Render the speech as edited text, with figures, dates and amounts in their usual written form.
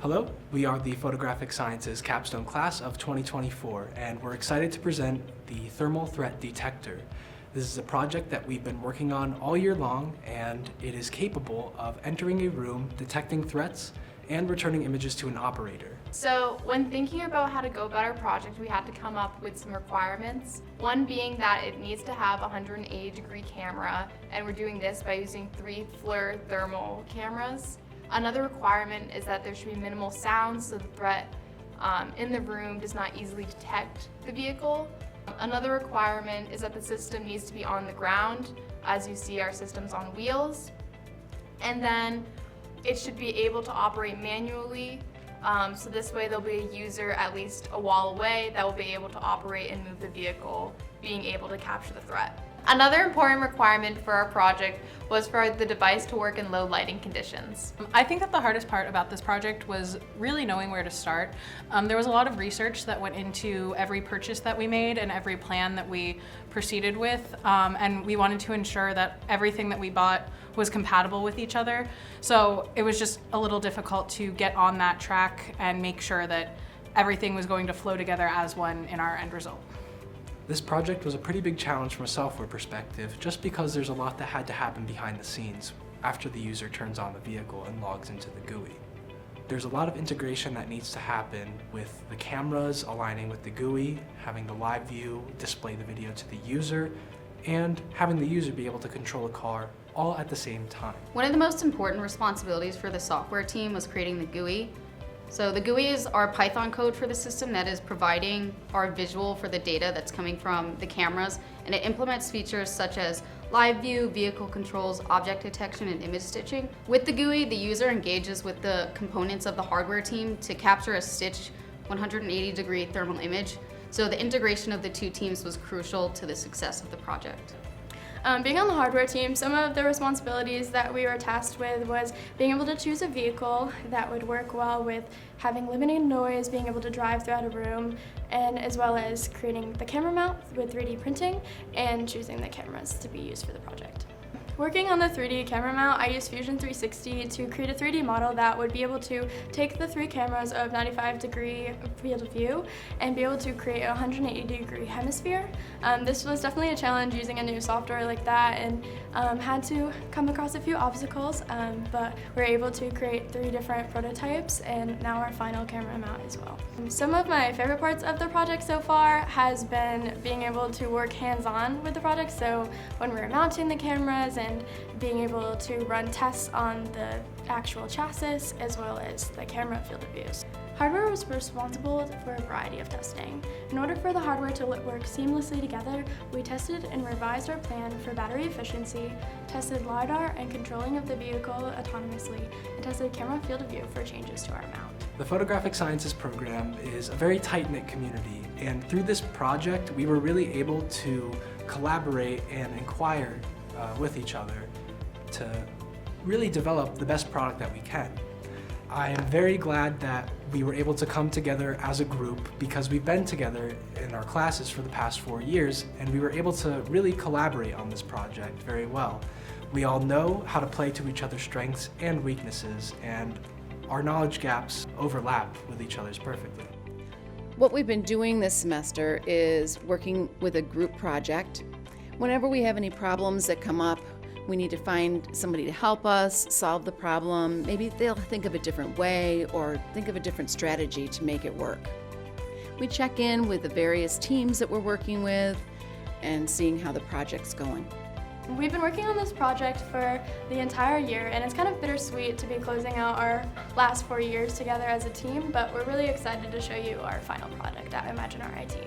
Hello, we are the Photographic Sciences Capstone class of 2024, and we're excited to present the Thermal Threat Detector. This is a project that we've been working on all year long, and it is capable of entering a room, detecting threats, and returning images to an operator. So when thinking about how to go about our project, we had to come up with some requirements. One being that it needs to have a 180-degree camera, and we're doing this by using 3 FLIR thermal cameras. Another requirement is that there should be minimal sound so the threat in the room does not easily detect the vehicle. Another requirement is that the system needs to be on the ground. As you see, our system's on wheels. And then it should be able to operate manually. So this way there'll be a user at least a wall away that will be able to operate and move the vehicle, being able to capture the threat. Another important requirement for our project was for the device to work in low lighting conditions. I think that the hardest part about this project was really knowing where to start. There was a lot of research that went into every purchase that we made and every plan that we proceeded with, and we wanted to ensure that everything that we bought was compatible with each other. So it was just a little difficult to get on that track and make sure that everything was going to flow together as one in our end result. This project was a pretty big challenge from a software perspective, just because there's a lot that had to happen behind the scenes after the user turns on the vehicle and logs into the GUI. There's a lot of integration that needs to happen with the cameras aligning with the GUI, having the live view display the video to the user, and having the user be able to control a car all at the same time. One of the most important responsibilities for the software team was creating the GUI. So the GUI is our Python code for the system that is providing our visual for the data that's coming from the cameras, and it implements features such as live view, vehicle controls, object detection, and image stitching. With the GUI, the user engages with the components of the hardware team to capture a stitched 180-degree thermal image. So the integration of the two teams was crucial to the success of the project. Being on the hardware team, some of the responsibilities that we were tasked with was being able to choose a vehicle that would work well with having limited noise, being able to drive throughout a room, and as well as creating the camera mount with 3D printing and choosing the cameras to be used for the project. Working on the 3D camera mount, I used Fusion 360 to create a 3D model that would be able to take the 3 cameras of 95-degree field of view and be able to create a 180-degree hemisphere. This was definitely a challenge using a new software like that, and had to come across a few obstacles, but we were able to create 3 different prototypes and now our final camera mount as well. Some of my favorite parts of the project so far has been being able to work hands-on with the project, so when we were mounting the cameras and being able to run tests on the actual chassis as well as the camera field of views. Hardware was responsible for a variety of testing. In order for the hardware to work seamlessly together, we tested and revised our plan for battery efficiency, tested LiDAR and controlling of the vehicle autonomously, and tested camera field of view for changes to our mount. The Photographic Sciences program is a very tight-knit community, and through this project we were really able to collaborate and inquire with each other to really develop the best product that we can. I am very glad that we were able to come together as a group because we've been together in our classes for the past 4 years, and we were able to really collaborate on this project very well. We all know how to play to each other's strengths and weaknesses, and our knowledge gaps overlap with each other's perfectly. What we've been doing this semester is working with a group project. Whenever we have any problems that come up, we need to find somebody to help us solve the problem. Maybe they'll think of a different way or think of a different strategy to make it work. We check in with the various teams that we're working with and seeing how the project's going. We've been working on this project for the entire year, and it's kind of bittersweet to be closing out our last 4 years together as a team, but we're really excited to show you our final product at Imagine Our IT.